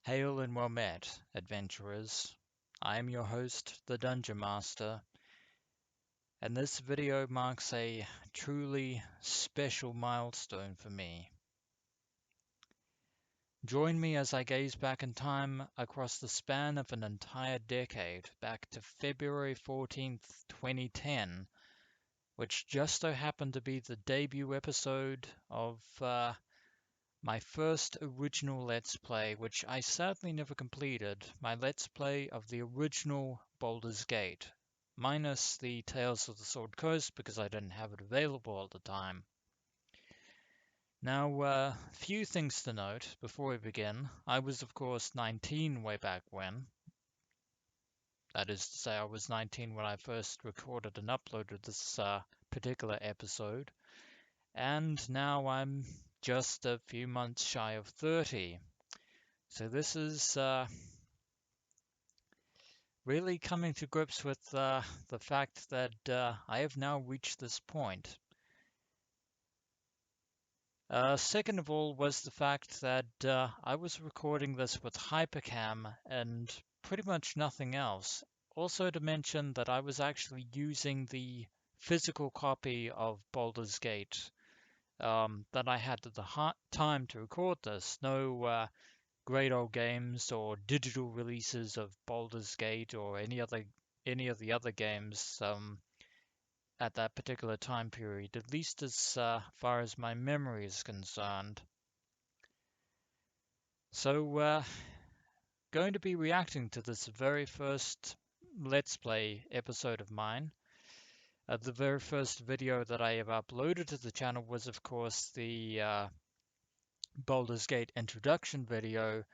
Hail and well met, adventurers. I am your host, the Dungeon Master, and this video marks a truly special milestone for me. Join me as I gaze back in time across the span of an entire decade, back to February 14th, 2010, which just so happened to be the debut episode of my first original Let's Play, which I sadly never completed, my Let's Play of the original Baldur's Gate, minus the Tales of the Sword Coast because I didn't have it available at the time. Now, few things to note before we begin. I was, of course, 19 way back when. That is to say, I was 19 when I first recorded and uploaded this particular episode, and now I'm just a few months shy of 30. So this is really coming to grips with the fact that I have now reached this point. Second of all was the fact that I was recording this with Hypercam and pretty much nothing else. Also to mention that I was actually using the physical copy of Baldur's Gate that I had at the time to record this. No great old games or digital releases of Baldur's Gate or any of the other games at that particular time period, at least as far as my memory is concerned. So, going to be reacting to this very first Let's Play episode of mine. The very first video that I ever uploaded to the channel was, of course, the Baldur's Gate introduction video,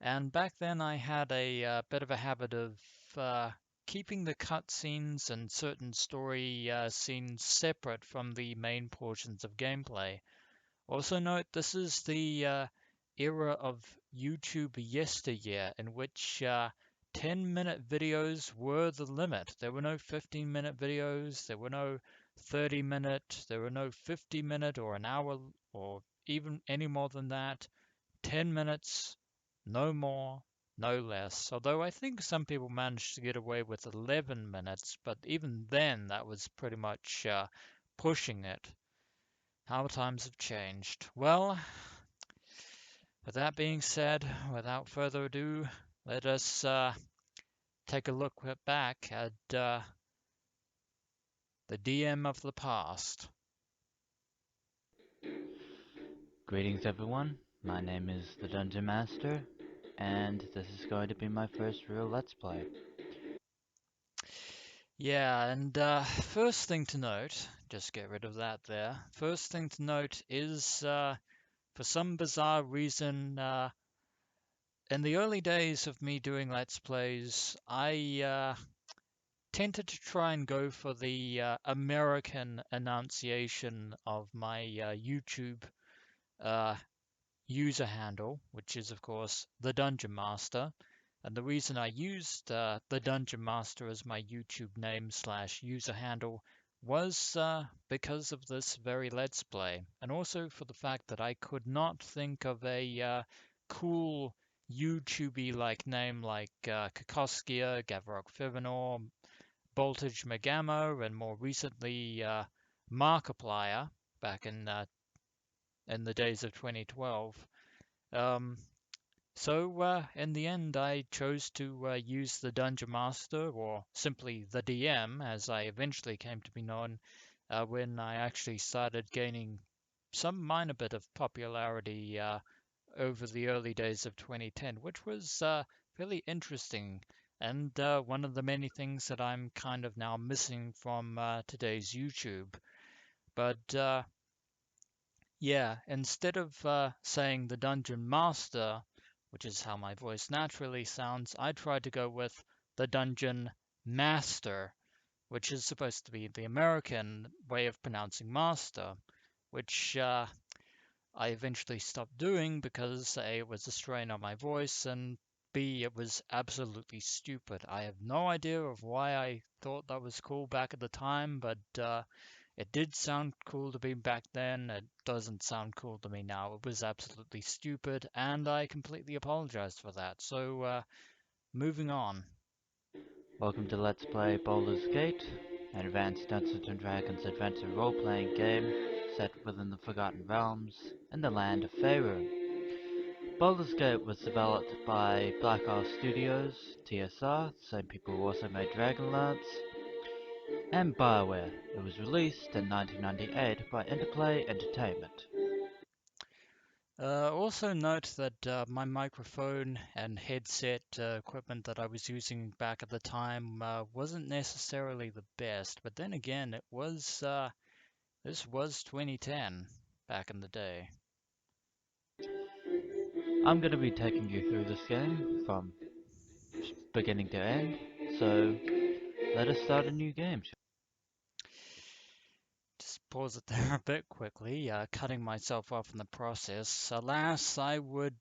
and back then I had a bit of a habit of keeping the cutscenes and certain story scenes separate from the main portions of gameplay. Also note this is the era of YouTube yesteryear in which 10-minute videos were the limit. There were no 15-minute videos, there were no 30-minute, there were no 50-minute or an hour or even any more than that. 10 minutes, no more, no less. Although I think some people managed to get away with 11 minutes, but even then that was pretty much pushing it. How times have changed. Well, with that being said, without further ado, let us take a look back at the DM of the past. Greetings everyone, my name is the Dungeon Master, and this is going to be my first real Let's Play. Yeah, and first thing to note, just get rid of that there. First thing to note is, for some bizarre reason, in the early days of me doing Let's Plays, I tended to try and go for the American enunciation of my YouTube uh, user handle, which is, of course, the Dungeon Master. And the reason I used the Dungeon Master as my YouTube name slash user handle was because of this very Let's Play, and also for the fact that I could not think of a cool YouTubey like name like Kokoskia, Gavrok Fivanor, Voltage Megamo, and more recently Markiplier back in the days of 2012. Um, so in the end, I chose to use the Dungeon Master, or simply the DM, as I eventually came to be known, when I actually started gaining some minor bit of popularity over the early days of 2010, which was really interesting and one of the many things that I'm kind of now missing from today's YouTube. But yeah, instead of saying the Dungeon Master, which is how my voice naturally sounds, I tried to go with the Dungeon Master, which is supposed to be the American way of pronouncing master, which I eventually stopped doing because A, it was a strain on my voice, and B, it was absolutely stupid. I have no idea of why I thought that was cool back at the time, but It did sound cool to me back then. It doesn't sound cool to me now. It was absolutely stupid, and I completely apologize for that. So, moving on. Welcome to Let's Play Baldur's Gate, an advanced Dungeons & Dragons adventure role-playing game set within the Forgotten Realms in the land of Faerun. Baldur's Gate was developed by Black Isle Studios, TSR, the same people who also made Dragonlance, and BioWare. It was released in 1998 by Interplay Entertainment. Also note that my microphone and headset equipment that I was using back at the time wasn't necessarily the best, but then again, this was 2010 back in the day. I'm going to be taking you through this game from beginning to end, so let us start a new game. Just pause it there a bit quickly, cutting myself off in the process. Alas, I would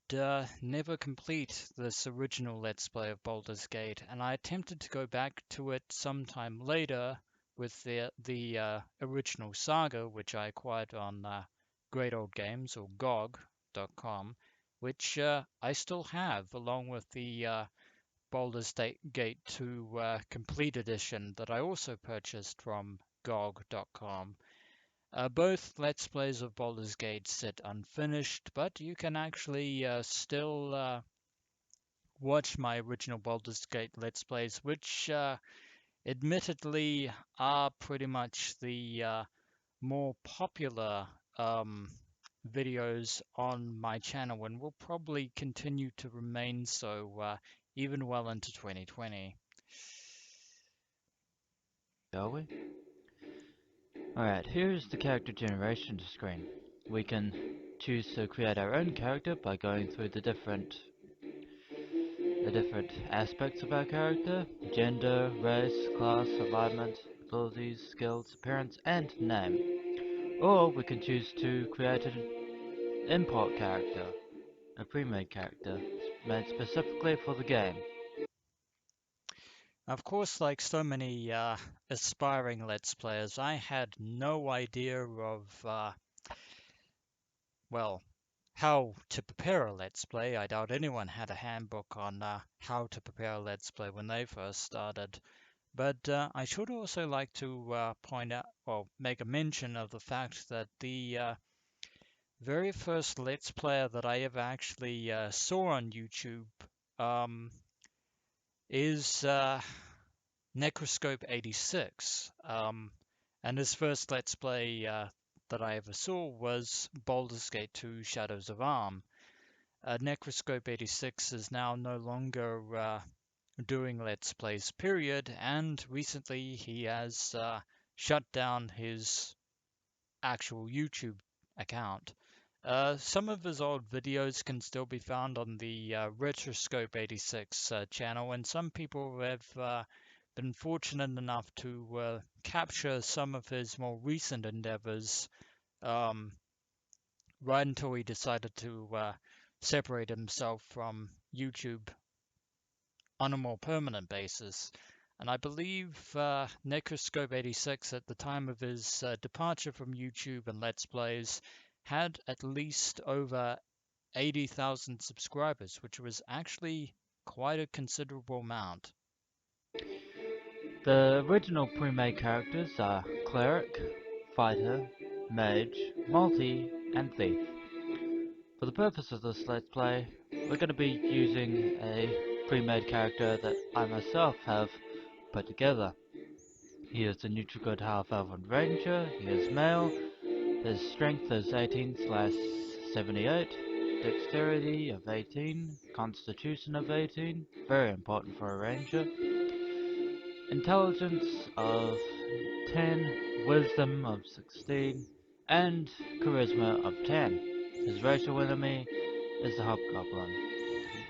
never complete this original Let's Play of Baldur's Gate, and I attempted to go back to it sometime later with the original saga, which I acquired on Great Old Games or GOG.com, which I still have, along with the Baldur's Gate 2 Complete Edition that I also purchased from GOG.com. Both Let's Plays of Baldur's Gate sit unfinished, but you can actually still watch my original Baldur's Gate Let's Plays, which admittedly are pretty much the more popular videos on my channel and will probably continue to remain so even well into 2020. Shall we? Alright, here's the character generation screen. We can choose to create our own character by going through the different aspects of our character: gender, race, class, alignment, abilities, skills, appearance, and name. Or we can choose to create an import character, a pre-made character, made specifically for the game. Of course, like so many aspiring Let's Players, I had no idea of, well, how to prepare a Let's Play. I doubt anyone had a handbook on how to prepare a Let's Play when they first started. But I should also like to point out, or make a mention of the fact that the very first Let's Player that I ever actually saw on YouTube um, is Necroscope86. And his first Let's Play that I ever saw was Baldur's Gate 2 Shadows of Arm. Necroscope86 is now no longer doing Let's Plays, period, and recently he has shut down his actual YouTube account. Some of his old videos can still be found on the Retroscope86 channel, and some people have been fortunate enough to capture some of his more recent endeavors um, right until he decided to separate himself from YouTube on a more permanent basis. And I believe Necroscope86 at the time of his departure from YouTube and Let's Plays had at least over 80,000 subscribers, which was actually quite a considerable amount. The original pre-made characters are Cleric, Fighter, Mage, Multi, and Thief. For the purpose of this Let's Play, we're going to be using a pre-made character that I myself have put together. He is a neutral good half-elven ranger, he is male, his strength is 18/78, dexterity of 18, constitution of 18, very important for a ranger, intelligence of 10, wisdom of 16, and charisma of 10. His racial enemy is the Hobgoblin,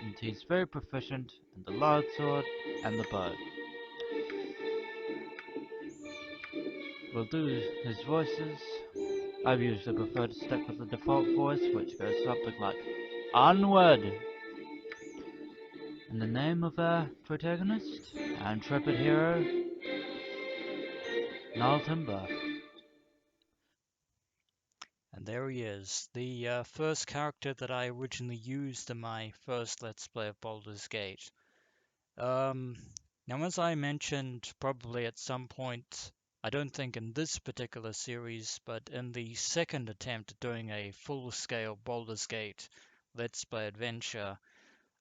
and he's very proficient in the longsword and the bow. We'll do his voices. I usually prefer to stick with the default voice, which goes something like, "Onward!" In the name of our protagonist, our intrepid hero, Niall Timber. And there he is, the first character that I originally used in my first Let's Play of Baldur's Gate. Um, Now, as I mentioned probably at some point, I don't think in this particular series, but in the second attempt at doing a full-scale Baldur's Gate Let's Play adventure,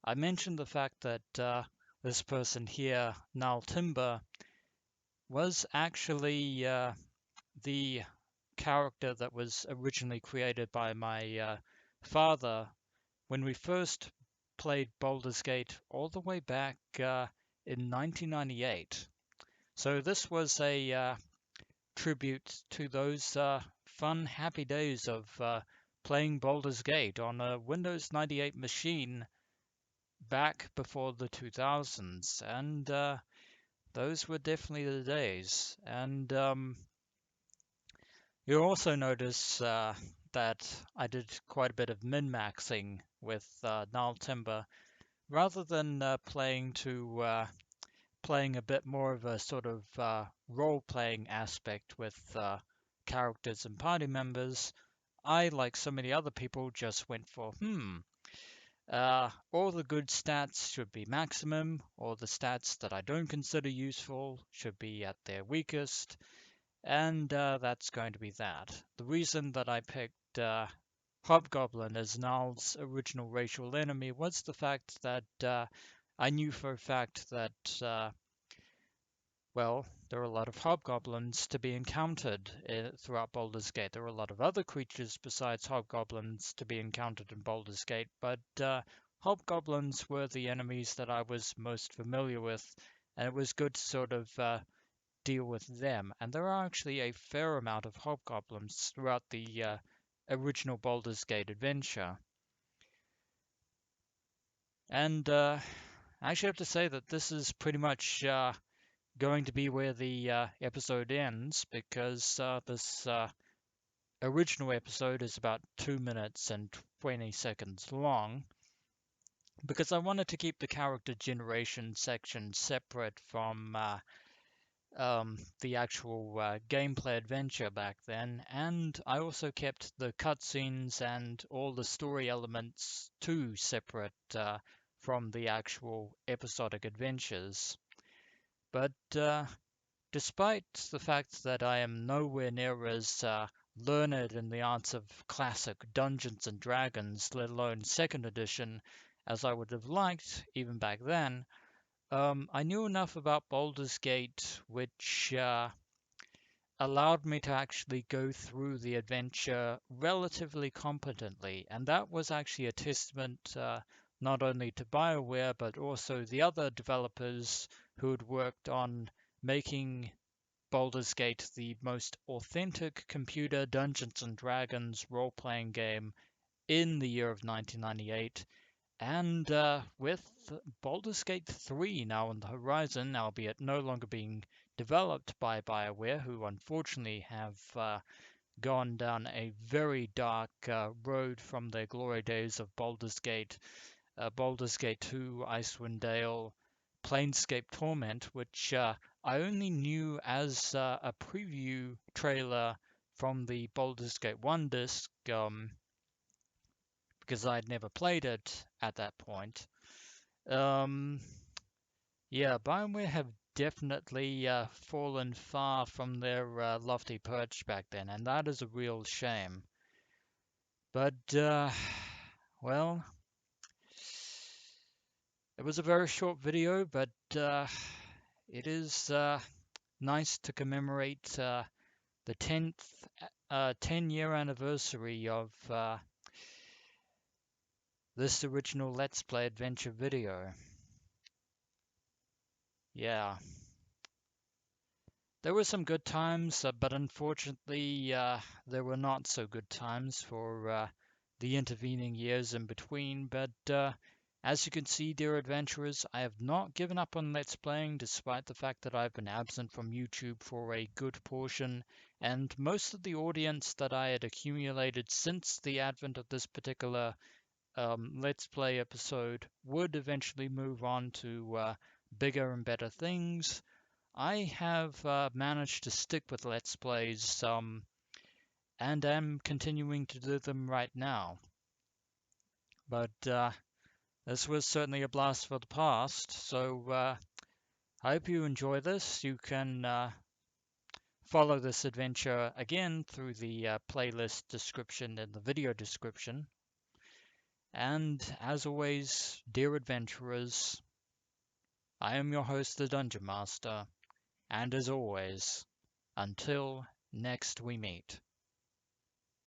I mentioned the fact that this person here, Nal Timber, was actually the character that was originally created by my father when we first played Baldur's Gate all the way back in 1998. So this was a tribute to those fun, happy days of playing Baldur's Gate on a Windows 98 machine back before the 2000s, and those were definitely the days. And you'll also notice that I did quite a bit of min-maxing with Null Timber, rather than playing a bit more of a sort of role-playing aspect with characters and party members. I, like so many other people, just went for, all the good stats should be maximum, or the stats that I don't consider useful should be at their weakest, and that's going to be that. The reason that I picked Hobgoblin as Null's original racial enemy was the fact that I knew for a fact that, well, there are a lot of hobgoblins to be encountered throughout Baldur's Gate. There are a lot of other creatures besides hobgoblins to be encountered in Baldur's Gate, but hobgoblins were the enemies that I was most familiar with, and it was good to sort of deal with them. And there are actually a fair amount of hobgoblins throughout the original Baldur's Gate adventure. And I actually have to say that this is pretty much going to be where the episode ends, because this original episode is about 2 minutes and 20 seconds long, because I wanted to keep the character generation section separate from the actual gameplay adventure back then, and I also kept the cutscenes and all the story elements too separate from the actual episodic adventures. But despite the fact that I am nowhere near as learned in the arts of classic Dungeons and Dragons, let alone second edition, as I would have liked even back then, I knew enough about Baldur's Gate which allowed me to actually go through the adventure relatively competently, and that was actually a testament not only to BioWare but also the other developers who had worked on making Baldur's Gate the most authentic computer Dungeons and Dragons role-playing game in the year of 1998. And with Baldur's Gate 3 now on the horizon, albeit no longer being developed by BioWare, who unfortunately have gone down a very dark road from their glory days of Baldur's Gate 2, Icewind Dale, Planescape Torment, which I only knew as a preview trailer from the Baldur's Gate 1 disc, because I'd never played it at that point. Um, yeah, BioWare have definitely fallen far from their lofty perch back then, and that is a real shame. But, well, it was a very short video, but it is nice to commemorate the 10-year anniversary of this original Let's Play adventure video. Yeah. There were some good times, but unfortunately, there were not so good times for the intervening years in between. But as you can see, dear adventurers, I have not given up on Let's Playing, despite the fact that I've been absent from YouTube for a good portion, and most of the audience that I had accumulated since the advent of this particular Let's Play episode would eventually move on to bigger and better things. I have managed to stick with Let's Plays and am continuing to do them right now. But this was certainly a blast for the past, so I hope you enjoy this. You can follow this adventure again through the playlist description in the video description. And as always, dear adventurers, I am your host, the Dungeon Master, and as always, until next we meet.